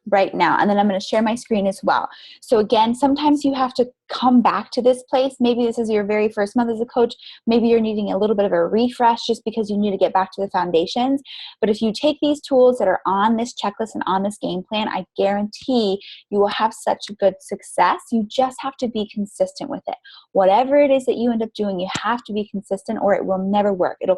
right now. And then I'm going to share my screen as well. So again, sometimes you have to come back to this place. Maybe this is your very first month as a coach. Maybe you're needing a little bit of a refresh just because you need to get back to the foundations. But if you take these tools that are on this checklist and on this game plan, I guarantee you will have such a good success. You just have to be consistent with it. Whatever it is that you end up doing, you have to be consistent or it will never work. It'll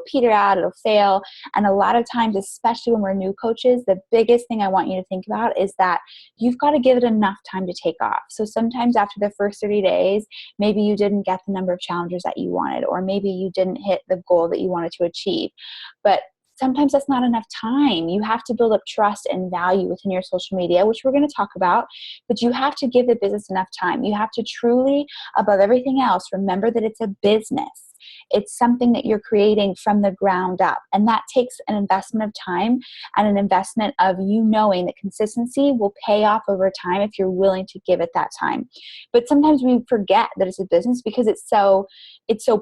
peter out, it'll fail. And a lot of times, especially when we're new coaches, the biggest thing I want you to think about is that you've got to give it enough time to take off. So sometimes after the first 30 days, maybe you didn't get the number of challengers that you wanted, or maybe you didn't hit the goal that you wanted to achieve. But sometimes that's not enough time. You have to build up trust and value within your social media, which we're going to talk about, but you have to give the business enough time. You have to truly, above everything else, remember that it's a business. It's something that you're creating from the ground up. And that takes an investment of time and an investment of you knowing that consistency will pay off over time if you're willing to give it that time. But sometimes we forget that it's a business because it's so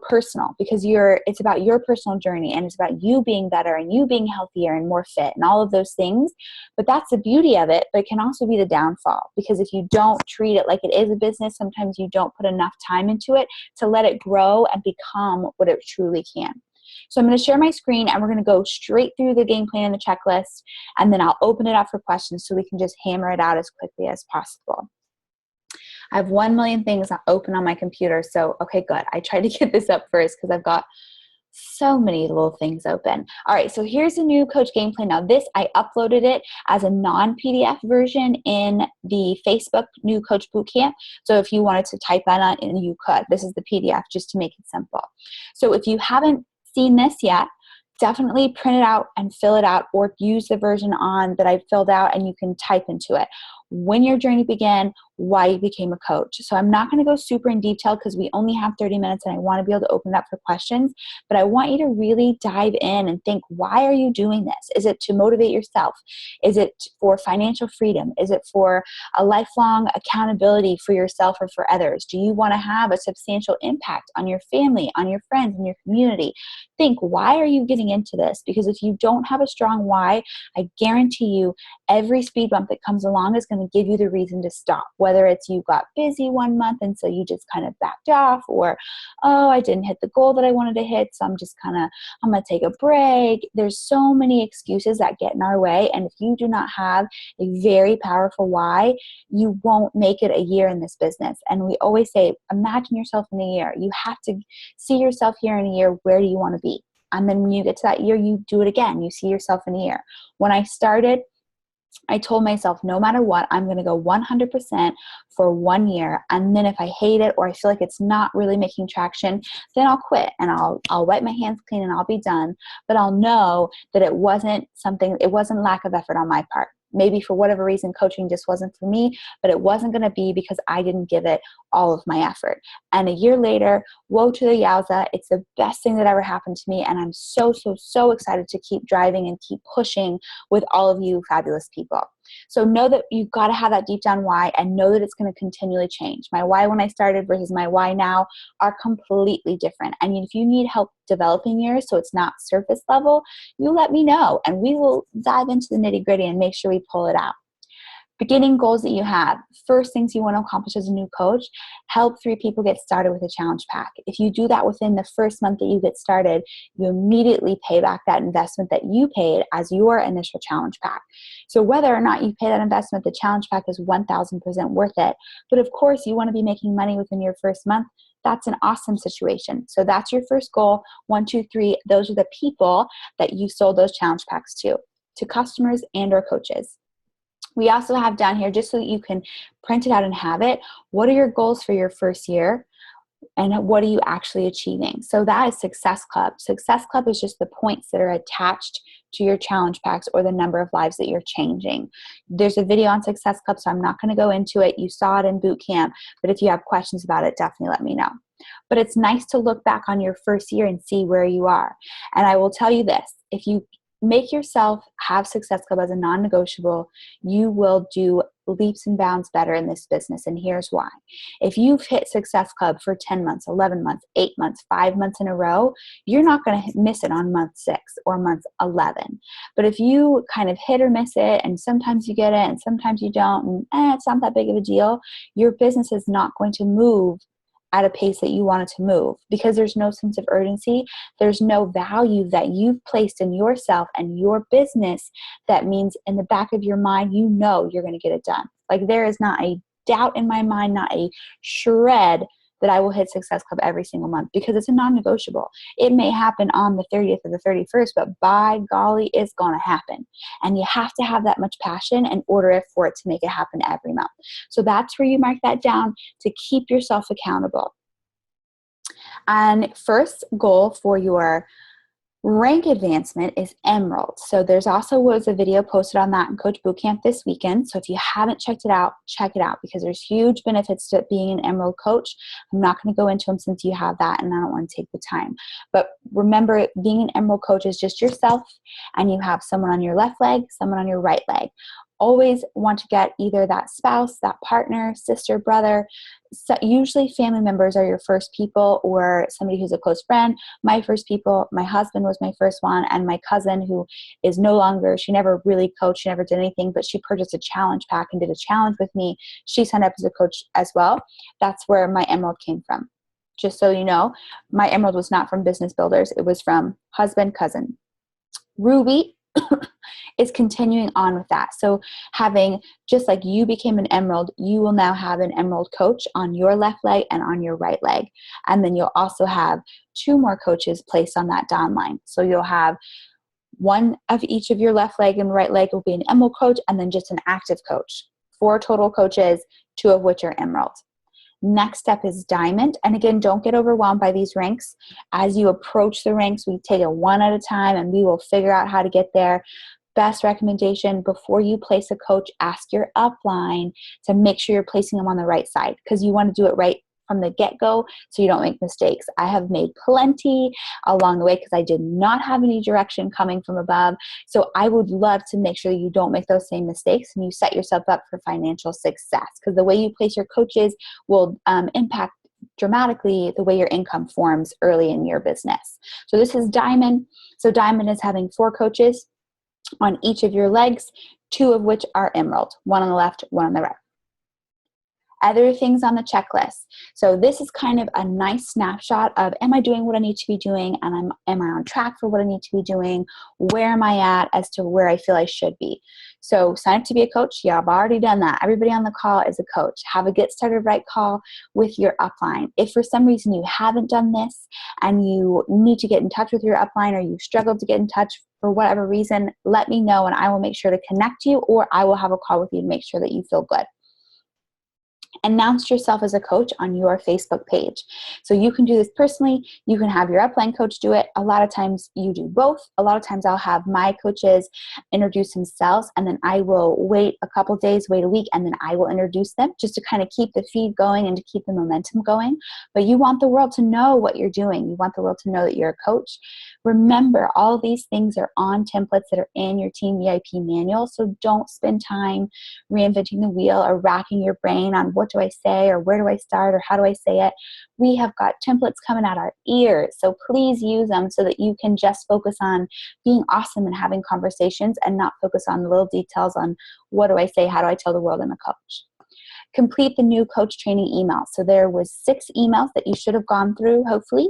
personal, because it's about your personal journey and it's about you being better and you being healthier and more fit and all of those things. But that's the beauty of it, but it can also be the downfall, because if you don't treat it like it is a business, sometimes you don't put enough time into it to let it grow and become what it truly can. So I'm going to share my screen and we're going to go straight through the game plan and the checklist, and then I'll open it up for questions so we can just hammer it out as quickly as possible. I have 1 million things open on my computer, so okay, good. I tried to get this up first because I've got so many little things open. All right, so here's the new coach game plan. Now this, I uploaded it as a non-PDF version in the Facebook New Coach Bootcamp. So if you wanted to type that on, and you could. This is the PDF just to make it simple. So if you haven't seen this yet, definitely print it out and fill it out, or use the version that I filled out and you can type into it. When your journey began, why you became a coach. So I'm not going to go super in detail because we only have 30 minutes and I want to be able to open it up for questions, but I want you to really dive in and think, why are you doing this? Is it to motivate yourself? Is it for financial freedom? Is it for a lifelong accountability for yourself or for others? Do you want to have a substantial impact on your family, on your friends, and your community? Think, why are you getting into this? Because if you don't have a strong why, I guarantee you every speed bump that comes along is going to give you the reason to stop. Whether it's you got busy one month and so you just kind of backed off, or, oh, I didn't hit the goal that I wanted to hit, so I'm going to take a break. There's so many excuses that get in our way. And if you do not have a very powerful why, you won't make it a year in this business. And we always say, imagine yourself in a year. You have to see yourself here in a year. Where do you want to be? And then when you get to that year, you do it again. You see yourself in a year. When I started, I told myself, no matter what, I'm going to go 100% for 1 year. And then if I hate it or I feel like it's not really making traction, then I'll quit and I'll wipe my hands clean and I'll be done. But I'll know that it wasn't lack of effort on my part. Maybe for whatever reason, coaching just wasn't for me, but it wasn't going to be because I didn't give it all of my effort. And a year later, woe to the yowza, it's the best thing that ever happened to me. And I'm so, so, so excited to keep driving and keep pushing with all of you fabulous people. So know that you've got to have that deep down why, and know that it's going to continually change. My why when I started versus my why now are completely different. And if you need help developing yours so it's not surface level, you let me know and we will dive into the nitty gritty and make sure we pull it out. Beginning goals that you have. First things you want to accomplish as a new coach, help 3 people get started with a challenge pack. If you do that within the first month that you get started, you immediately pay back that investment that you paid as your initial challenge pack. So whether or not you pay that investment, the challenge pack is 1,000% worth it. But of course, you want to be making money within your first month. That's an awesome situation. So that's your first goal. 1, 2, 3. Those are the people that you sold those challenge packs to customers and or coaches. We also have down here, just so that you can print it out and have it, what are your goals for your first year and what are you actually achieving? So that is Success Club. Success Club is just the points that are attached to your challenge packs or the number of lives that you're changing. There's a video on Success Club, so I'm not going to go into it. You saw it in boot camp, but if you have questions about it, definitely let me know. But it's nice to look back on your first year and see where you are. And I will tell you this, if you make yourself have Success Club as a non-negotiable. You will do leaps and bounds better in this business. And here's why. If you've hit Success Club for 10 months, 11 months, 8 months, 5 months in a row, you're not going to miss it on month 6 or month 11. But if you kind of hit or miss it, and sometimes you get it and sometimes you don't, and it's not that big of a deal, your business is not going to move at a pace that you want it to move, because there's no sense of urgency. There's no value that you've placed in yourself and your business. That means in the back of your mind, you know you're going to get it done. Like, there is not a doubt in my mind, not a shred, that I will hit Success Club every single month, because it's a non-negotiable. It may happen on the 30th or the 31st, but by golly, it's going to happen. And you have to have that much passion in order for it to make it happen every month. So that's where you mark that down to keep yourself accountable. And first goal for your rank advancement is Emerald. So there's also was a video posted on that in Coach Bootcamp this weekend. So if you haven't checked it out, check it out, because there's huge benefits to being an Emerald coach. I'm not going to go into them since you have that and I don't want to take the time. But remember, being an Emerald coach is just yourself, and you have someone on your left leg, someone on your right leg. Always want to get either that spouse, that partner, sister, brother. So usually family members are your first people, or somebody who's a close friend. My first people, my husband was my first one, and my cousin, who is no longer, she never really coached, she never did anything, but she purchased a challenge pack and did a challenge with me. She signed up as a coach as well. That's where my Emerald came from. Just so you know, my Emerald was not from Business Builders. It was from husband, cousin. Ruby is continuing on with that. So having, just like you became an Emerald, you will now have an Emerald coach on your left leg and on your right leg. And then you'll also have 2 more coaches placed on that downline. So you'll have one of each of your left leg and right leg will be an Emerald coach, and then just an active coach. 4 total coaches, 2 of which are Emerald. Next step is Diamond. And again, don't get overwhelmed by these ranks. As you approach the ranks, we take it one at a time, and we will figure out how to get there. Best recommendation, before you place a coach, ask your upline to make sure you're placing them on the right side, because you want to do it right from the get-go so you don't make mistakes. I have made plenty along the way because I did not have any direction coming from above. So I would love to make sure that you don't make those same mistakes and you set yourself up for financial success, because the way you place your coaches will impact dramatically the way your income forms early in your business. So this is Diamond. So Diamond is having 4 coaches on each of your legs, 2 of which are Emerald, 1 on the left, 1 on the right. Other things on the checklist. So this is kind of a nice snapshot of, am I doing what I need to be doing? And am I on track for what I need to be doing? Where am I at as to where I feel I should be? So sign up to be a coach. Yeah, I've already done that. Everybody on the call is a coach. Have a Get Started Right call with your upline. If for some reason you haven't done this and you need to get in touch with your upline, or you struggled to get in touch for whatever reason, let me know and I will make sure to connect you, or I will have a call with you to make sure that you feel good. Announce yourself as a coach on your Facebook page. So you can do this personally. You can have your upline coach do it. A lot of times you do both. A lot of times I'll have my coaches introduce themselves, and then I will wait a couple days, wait a week, and then I will introduce them, just to kind of keep the feed going and to keep the momentum going. But you want the world to know what you're doing. You want the world to know that you're a coach. Remember, all these things are on templates that are in your Team VIP manual. So don't spend time reinventing the wheel or racking your brain on what do I say, or where do I start, or how do I say it. We have got templates coming out our ears. So please use them so that you can just focus on being awesome and having conversations, and not focus on the little details on what do I say, how do I tell the world I'm a coach. Complete the new coach training email. So there was 6 emails that you should have gone through, hopefully.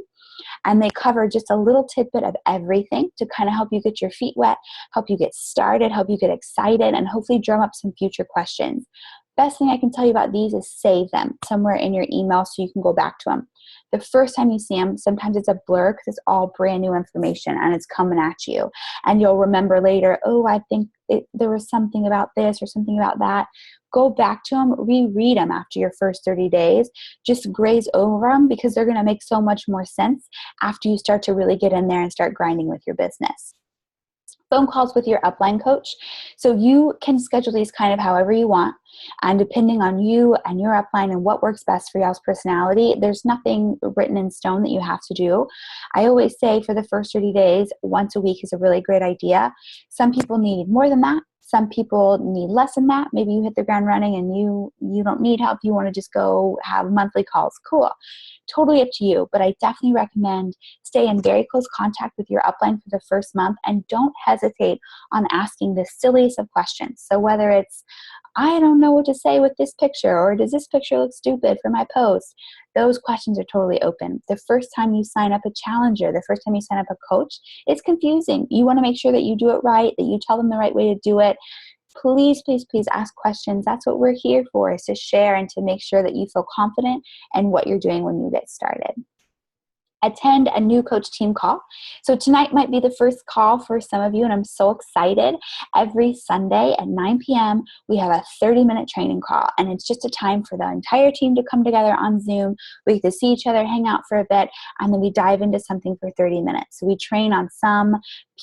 And they cover just a little tidbit of everything to kind of help you get your feet wet, help you get started, help you get excited, and hopefully drum up some future questions. Best thing I can tell you about these is save them somewhere in your email so you can go back to them. The first time you see them, sometimes it's a blur because it's all brand new information and it's coming at you. And you'll remember later, oh, I think there was something about this or something about that. Go back to them, reread them after your first 30 days. Just graze over them, because they're going to make so much more sense after you start to really get in there and start grinding with your business. Phone calls with your upline coach. So you can schedule these kind of however you want. And depending on you and your upline and what works best for y'all's personality, there's nothing written in stone that you have to do. I always say for the first 30 days, once a week is a really great idea. Some people need more than that. Some people need less than that. Maybe you hit the ground running and you don't need help. You want to just go have monthly calls. Cool. Totally up to you. But I definitely recommend stay in very close contact with your upline for the first month, and don't hesitate on asking the silliest of questions. So whether it's, I don't know what to say with this picture, or does this picture look stupid for my post? Those questions are totally open. The first time you sign up a challenger, the first time you sign up a coach, it's confusing. You want to make sure that you do it right, that you tell them the right way to do it. Please, please, please ask questions. That's what we're here for, is to share and to make sure that you feel confident in what you're doing when you get started. Attend a new coach team call. So tonight might be the first call for some of you, and I'm so excited. Every Sunday at 9 p.m., we have a 30-minute training call, and it's just a time for the entire team to come together on Zoom. We get to see each other, hang out for a bit, and then we dive into something for 30 minutes. So we train on some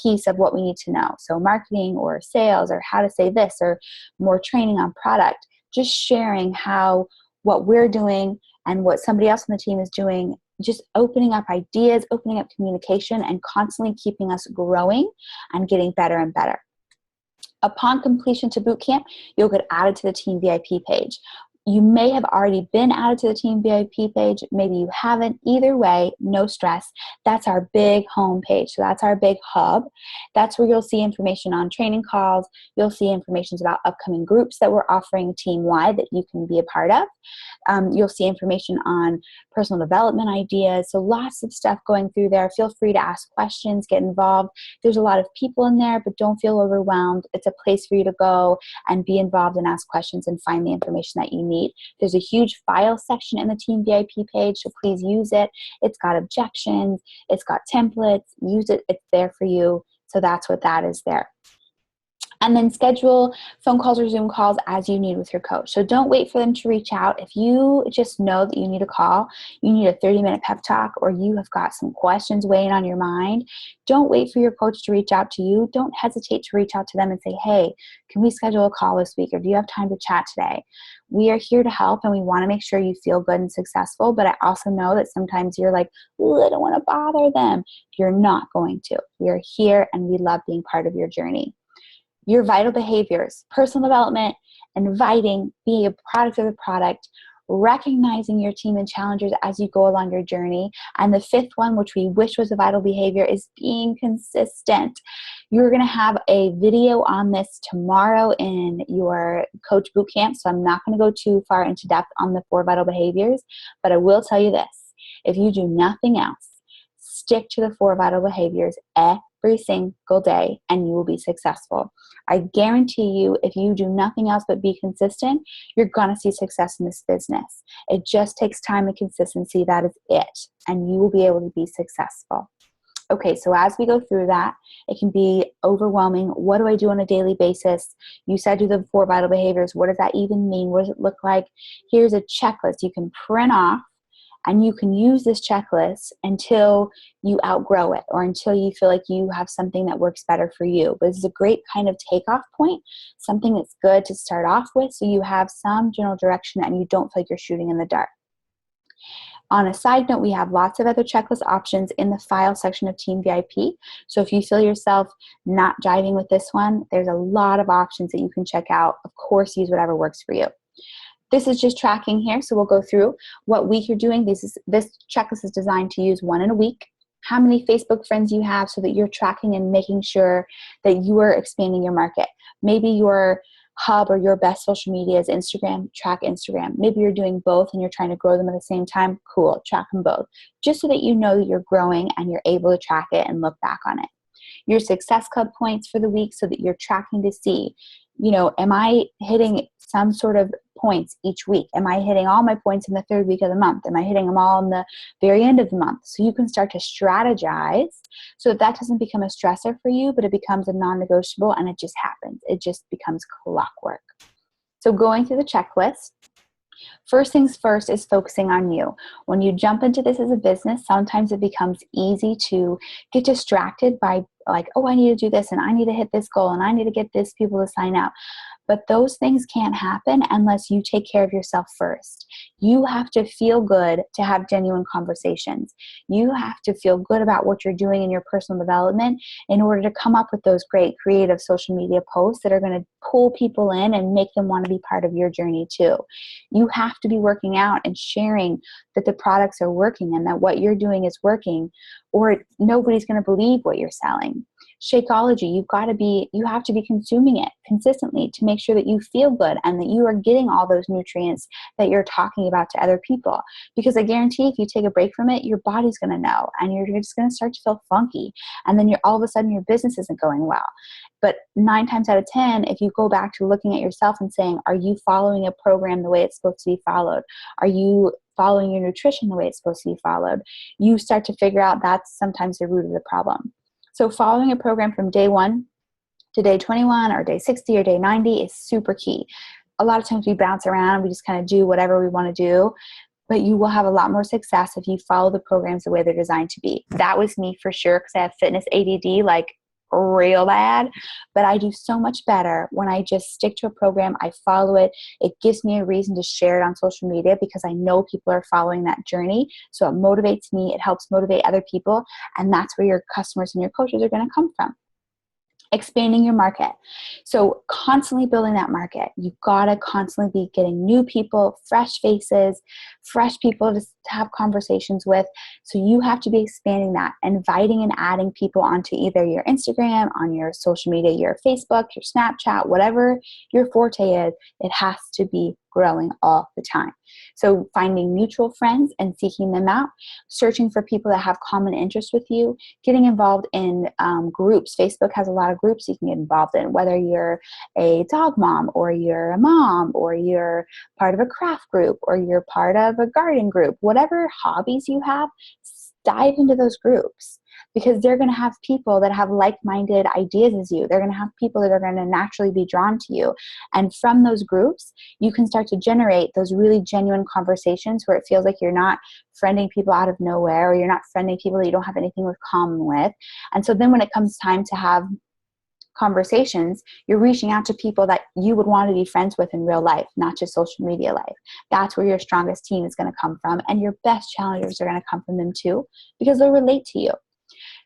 piece of what we need to know. So marketing or sales or how to say this, or more training on product, just sharing how what we're doing and what somebody else on the team is doing, just opening up ideas, opening up communication, and constantly keeping us growing and getting better and better. Upon completion to bootcamp, you'll get added to the Team VIP page. You may have already been added to the Team VIP page. Maybe you haven't. Either way, no stress. That's our big home page. So that's our big hub. That's where you'll see information on training calls. You'll see information about upcoming groups that we're offering team-wide that you can be a part of. You'll see information on personal development ideas. So lots of stuff going through there. Feel free to ask questions, get involved. There's a lot of people in there, but don't feel overwhelmed. It's a place for you to go and be involved and ask questions and find the information that you need. There's a huge file section in the Team VIP page, so please use it. It's got objections. It's got templates. Use it. It's there for you. So that's what that is there. And then schedule phone calls or Zoom calls as you need with your coach. So don't wait for them to reach out. If you just know that you need a call, you need a 30-minute pep talk, or you have got some questions weighing on your mind, don't wait for your coach to reach out to you. Don't hesitate to reach out to them and say, hey, can we schedule a call this week? Or do you have time to chat today? We are here to help, and we want to make sure you feel good and successful. But I also know that sometimes you're like, I don't want to bother them. You're not going to. We are here, and we love being part of your journey. Your vital behaviors, personal development, inviting, being a product of the product, recognizing your team and challengers as you go along your journey. And the fifth one, which we wish was a vital behavior, is being consistent. You're going to have a video on this tomorrow in your coach bootcamp, so I'm not going to go too far into depth on the 4 vital behaviors, but I will tell you this. If you do nothing else, stick to the 4 vital behaviors every single day, and you will be successful. I guarantee you, if you do nothing else but be consistent, you're going to see success in this business. It just takes time and consistency. That is it. And you will be able to be successful. Okay, so as we go through that, it can be overwhelming. What do I do on a daily basis? You said do the 4 vital behaviors. What does that even mean? What does it look like? Here's a checklist you can print off, and you can use this checklist until you outgrow it, or until you feel like you have something that works better for you. But this is a great kind of takeoff point, something that's good to start off with, so you have some general direction and you don't feel like you're shooting in the dark. On a side note, we have lots of other checklist options in the file section of Team VIP. So if you feel yourself not jiving with this one, there's a lot of options that you can check out. Of course, use whatever works for you. This is just tracking here, so we'll go through what week you're doing. This checklist is designed to use 1 in a week. How many Facebook friends you have, so that you're tracking and making sure that you are expanding your market. Maybe your hub or your best social media is Instagram, track Instagram. Maybe you're doing both and you're trying to grow them at the same time. Cool, track them both. Just so that you know that you're growing and you're able to track it and look back on it. Your Success Club points for the week, so that you're tracking to see, am I hitting some sort of points each week? Am I hitting all my points in the 3rd week of the month? Am I hitting them all in the very end of the month? So you can start to strategize so that doesn't become a stressor for you, but it becomes a non-negotiable, and it just happens. It just becomes clockwork. So going through the checklist, first things first is focusing on you. When you jump into this as a business, sometimes it becomes easy to get distracted by like, oh, I need to do this, and I need to hit this goal, and I need to get this people to sign up. But those things can't happen unless you take care of yourself first. You have to feel good to have genuine conversations. You have to feel good about what you're doing in your personal development in order to come up with those great creative social media posts that are going to pull people in and make them want to be part of your journey too. You have to be working out and sharing that the products are working and that what you're doing is working, or nobody's going to believe what you're selling. Shakeology, you have to be consuming it consistently to make sure that you feel good and that you are getting all those nutrients that you're talking about to other people. Because I guarantee if you take a break from it, your body's going to know and you're just going to start to feel funky. And then all of a sudden your business isn't going well. But 9 times out of 10, if you go back to looking at yourself and saying, are you following a program the way it's supposed to be followed? Are you following your nutrition the way it's supposed to be followed? You start to figure out that's sometimes the root of the problem. So following a program from day 1 to day 21 or day 60 or day 90 is super key. A lot of times we bounce around, we just kind of do whatever we want to do, but you will have a lot more success if you follow the programs the way they're designed to be. That was me for sure, because I have fitness ADD like real bad, but I do so much better when I just stick to a program. I follow it. It gives me a reason to share it on social media because I know people are following that journey. So it motivates me. It helps motivate other people. And that's where your customers and your coaches are going to come from. Expanding your market. So constantly building that market. You've got to constantly be getting new people, fresh faces, fresh people to have conversations with. So you have to be expanding that, inviting and adding people onto either your Instagram, on your social media, your Facebook, your Snapchat, whatever your forte is, it has to be growing all the time. So finding mutual friends and seeking them out, searching for people that have common interests with you, getting involved in groups. Facebook has a lot of groups you can get involved in, whether you're a dog mom or you're a mom or you're part of a craft group or you're part of a garden group, whatever hobbies you have, dive into those groups. Because they're going to have people that have like-minded ideas as you. They're going to have people that are going to naturally be drawn to you. And from those groups, you can start to generate those really genuine conversations where it feels like you're not friending people out of nowhere, or you're not friending people that you don't have anything in common with. And so then when it comes time to have conversations, you're reaching out to people that you would want to be friends with in real life, not just social media life. That's where your strongest team is going to come from. And your best challengers are going to come from them too, because they'll relate to you.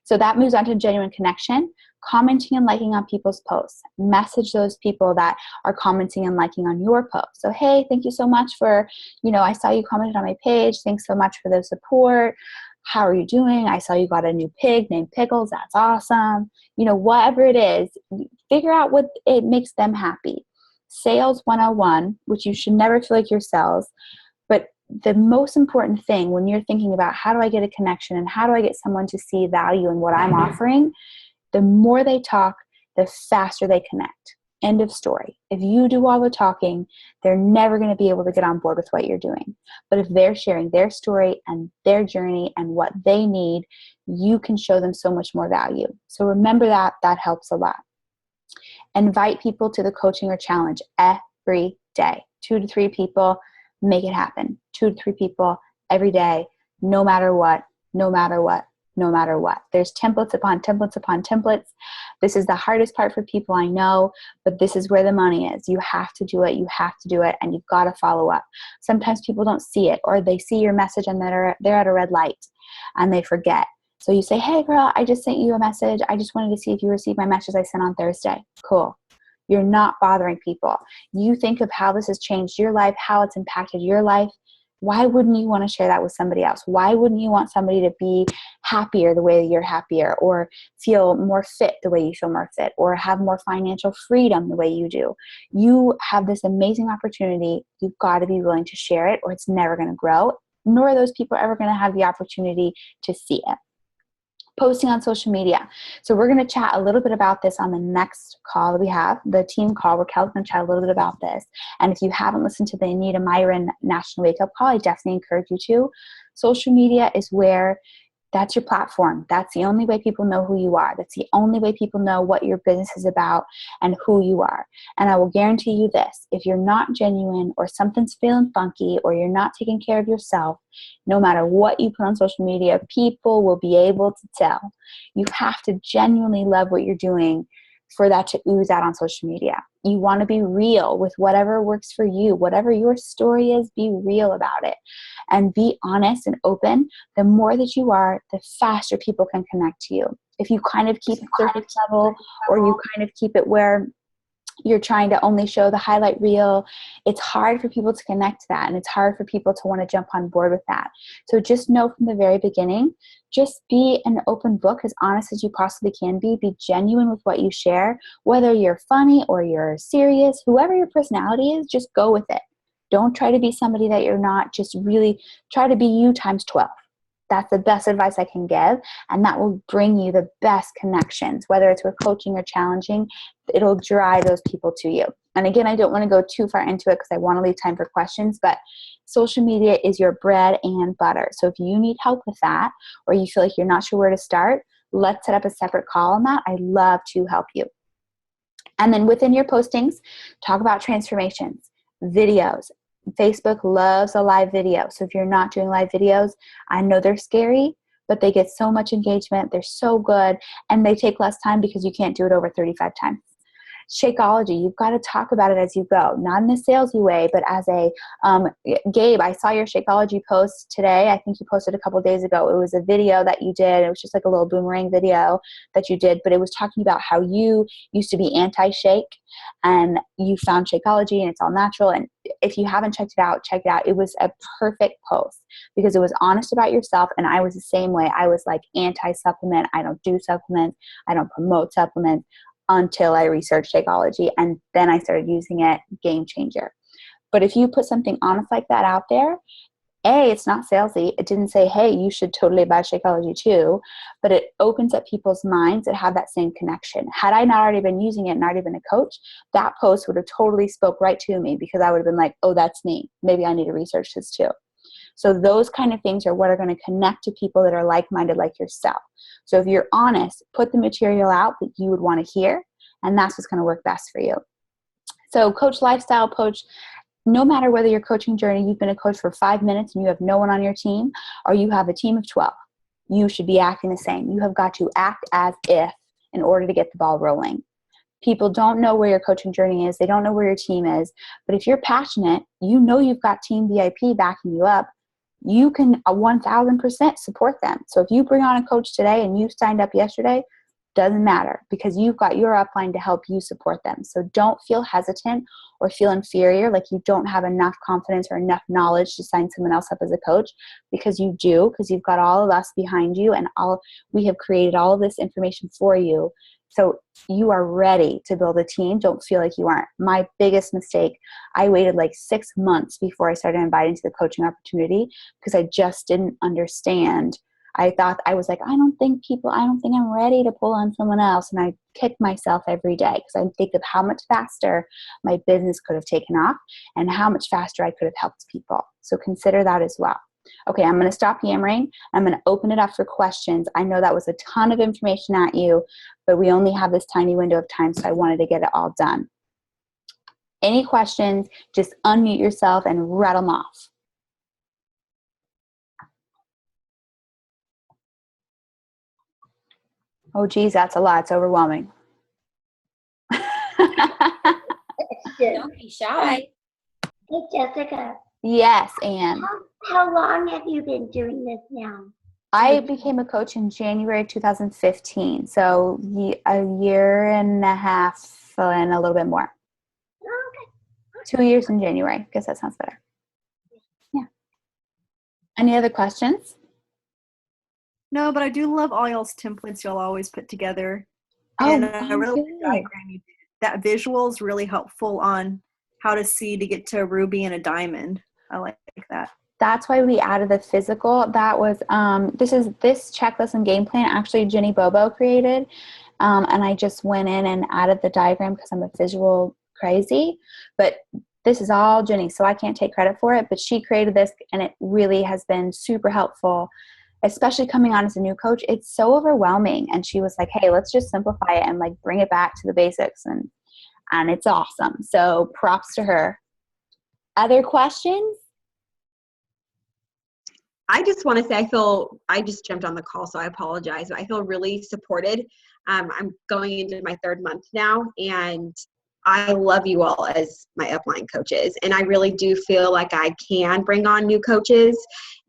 So that moves on to genuine connection, commenting and liking on people's posts. Message those people that are commenting and liking on your post. So, hey, thank you so much for, I saw you commented on my page. Thanks so much for the support. How are you doing? I saw you got a new pig named Pickles. That's awesome. Whatever it is, figure out what it makes them happy. Sales 101, which you should never feel like your sales, but the most important thing when you're thinking about how do I get a connection and how do I get someone to see value in what I'm offering, the more they talk, the faster they connect. End of story. If you do all the talking, they're never going to be able to get on board with what you're doing. But if they're sharing their story and their journey and what they need, you can show them so much more value. So remember that helps a lot. Invite people to the coaching or challenge every day. 2 to 3 people. Make it happen. 2 to 3 people every day, no matter what, no matter what, no matter what. There's templates upon templates upon templates. This is the hardest part for people, I know, but this is where the money is. You have to do it. You have to do it, and you've got to follow up. Sometimes people don't see it, or they see your message and they're at a red light and they forget. So you say, hey girl, I just sent you a message. I just wanted to see if you received my message I sent on Thursday. Cool. You're not bothering people. You think of how this has changed your life, how it's impacted your life. Why wouldn't you want to share that with somebody else? Why wouldn't you want somebody to be happier the way you're happier, or feel more fit the way you feel more fit, or have more financial freedom the way you do? You have this amazing opportunity. You've got to be willing to share it, or it's never going to grow, nor are those people ever going to have the opportunity to see it. Posting on social media. So we're going to chat a little bit about this on the next call that we have, the team call, where Kel's going to chat a little bit about this. And if you haven't listened to the Anita Myron National Wake Up Call, I definitely encourage you to. Social media is where that's your platform. That's the only way people know who you are. That's the only way people know what your business is about and who you are. And I will guarantee you this, if you're not genuine, or something's feeling funky, or you're not taking care of yourself, no matter what you put on social media, people will be able to tell. You have to genuinely love what you're doing for that to ooze out on social media. You want to be real with whatever works for you. Whatever your story is, be real about it and be honest and open. The more that you are, the faster people can connect to you. If you kind of keep it surface level, or you kind of keep it where you're trying to only show the highlight reel, it's hard for people to connect to that, and it's hard for people to want to jump on board with that. So just know from the very beginning, just be an open book, as honest as you possibly can be genuine with what you share, whether you're funny or you're serious, whoever your personality is, just go with it. Don't try to be somebody that you're not. Just really try to be you times 12. That's the best advice I can give, and that will bring you the best connections, whether it's with coaching or challenging. It'll drive those people to you. And again, I don't want to go too far into it because I want to leave time for questions, but social media is your bread and butter. So if you need help with that, or you feel like you're not sure where to start, let's set up a separate call on that. I'd love to help you. And then within your postings, talk about transformations, videos. Facebook loves a live video. So if you're not doing live videos, I know they're scary, but they get so much engagement. They're so good, and they take less time because you can't do it over 35 times. Shakeology, you've got to talk about it as you go, not in a salesy way, but as a, Gabe, I saw your Shakeology post today. I think you posted a couple of days ago. It was a video that you did. It was just like a little boomerang video that you did, but it was talking about how you used to be anti-shake and you found Shakeology and it's all natural. And if you haven't checked it out, check it out. It was a perfect post because it was honest about yourself. And I was the same way. I was like anti-supplement. I don't do supplements. I don't promote supplements until I researched Shakeology, and then I started using it. Game changer. But if you put something honest like that out there, A, it's not salesy. It didn't say, hey, you should totally buy Shakeology too, but it opens up people's minds that have that same connection. Had I not already been using it and already been a coach, that post would have totally spoke right to me because I would have been like, oh, that's me. Maybe I need to research this too. So those kind of things are what are going to connect to people that are like-minded like yourself. So if you're honest, put the material out that you would want to hear, and that's what's going to work best for you. So coach lifestyle, coach, no matter whether your coaching journey, you've been a coach for 5 minutes and you have no one on your team, or you have a team of 12, you should be acting the same. You have got to act as if in order to get the ball rolling. People don't know where your coaching journey is. They don't know where your team is. But if you're passionate, you know you've got Team VIP backing you up. You can 1,000% support them. So if you bring on a coach today and you signed up yesterday, doesn't matter because you've got your upline to help you support them. So don't feel hesitant or feel inferior, like you don't have enough confidence or enough knowledge to sign someone else up as a coach, because you do, because you've got all of us behind you and we have created all of this information for you. So you are ready to build a team. Don't feel like you aren't. My biggest mistake, I waited like 6 months before I started inviting to the coaching opportunity because I just didn't understand. I thought, I was like, I don't think I'm ready to pull on someone else. And I kick myself every day because I think of how much faster my business could have taken off and how much faster I could have helped people. So consider that as well. Okay, I'm going to stop yammering. I'm going to open it up for questions. I know that was a ton of information at you, but we only have this tiny window of time, so I wanted to get it all done. Any questions, just unmute yourself and rattle them off. Oh, geez, that's a lot. It's overwhelming. Don't be shy. Hey, Jessica. Yes, Anne. How long have you been doing this now? I became a coach in January 2015, so a year and a half and a little bit more. Oh, okay. 2 years in January. I guess that sounds better. Yeah. Any other questions? No, but I do love all y'all's templates y'all always put together. Oh, and I really like the diagram you did. That visual is really helpful on how to see to get to a ruby and a diamond. I like that. That's why we added the physical. That was this checklist and game plan actually Jenny Bobo created, and I just went in and added the diagram because I'm a visual crazy. But this is all Jenny, so I can't take credit for it. But she created this, and it really has been super helpful, especially coming on as a new coach. It's so overwhelming, and she was like, "Hey, let's just simplify it and like bring it back to the basics," and it's awesome. So props to her. Other questions? I just want to say I just jumped on the call, so I apologize, but I feel really supported. I'm going into my 3rd month now, and I love you all as my upline coaches. And I really do feel like I can bring on new coaches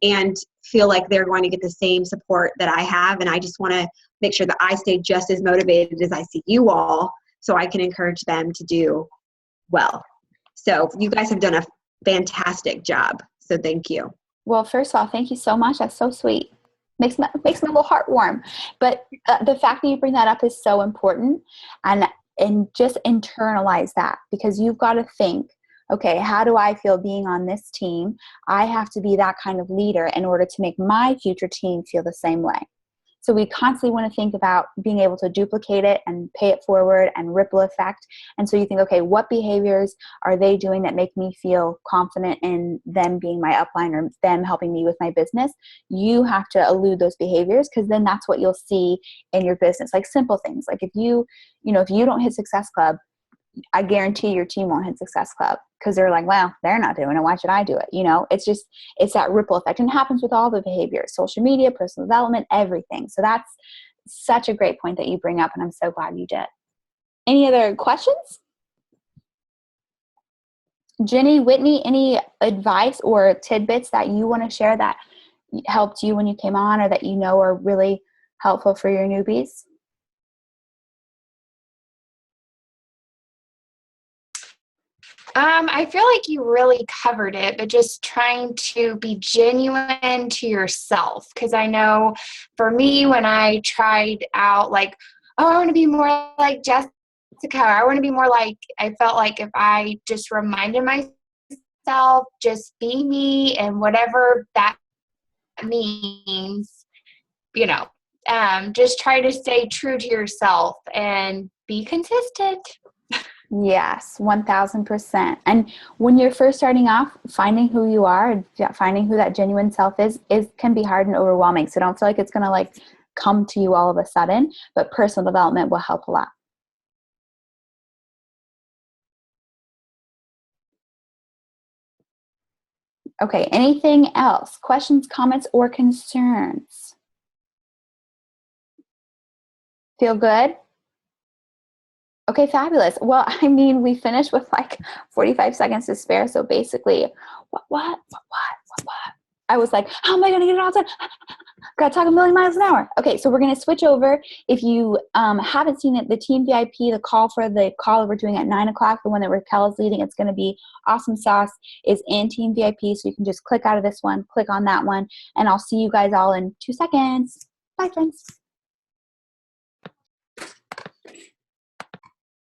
and feel like they're going to get the same support that I have. And I just want to make sure that I stay just as motivated as I see you all, so I can encourage them to do well. So you guys have done a fantastic job. So thank you. Well, first of all, thank you so much. That's so sweet. Makes my little heart warm. But the fact that you bring that up is so important, and just internalize that, because you've got to think, okay, how do I feel being on this team? I have to be that kind of leader in order to make my future team feel the same way. So we constantly want to think about being able to duplicate it and pay it forward and ripple effect. And so you think, okay, what behaviors are they doing that make me feel confident in them being my upline or them helping me with my business? You have to elude those behaviors, because then that's what you'll see in your business. Like simple things. Like if you don't hit Success Club, I guarantee your team won't hit Success Club, because they're like, well, they're not doing it. Why should I do it? It's that ripple effect. And it happens with all the behaviors, social media, personal development, everything. So that's such a great point that you bring up, and I'm so glad you did. Any other questions? Jenny, Whitney, any advice or tidbits that you want to share that helped you when you came on, or that are really helpful for your newbies? I feel like you really covered it, but just trying to be genuine to yourself. Because I know for me, when I tried out, like, oh, I want to be more like Jessica, I want to be more like, I felt like if I just reminded myself, just be me, and whatever that means, just try to stay true to yourself and be consistent. Yes, 1000%. And when you're first starting off, finding who you are and finding who that genuine self is can be hard and overwhelming. So don't feel like it's going to come to you all of a sudden, but personal development will help a lot. Okay, anything else? Questions, comments, or concerns? Feel good? Okay, fabulous. Well, we finished with 45 seconds to spare. So basically, what? I was like, how am I going to get it all done? Got to talk a million miles an hour. Okay, so we're going to switch over. If you haven't seen it, the Team VIP, the call that we're doing at 9 o'clock, the one that Raquel is leading, it's going to be Awesome Sauce, is in Team VIP. So you can just click out of this one, click on that one, and I'll see you guys all in 2 seconds. Bye, friends.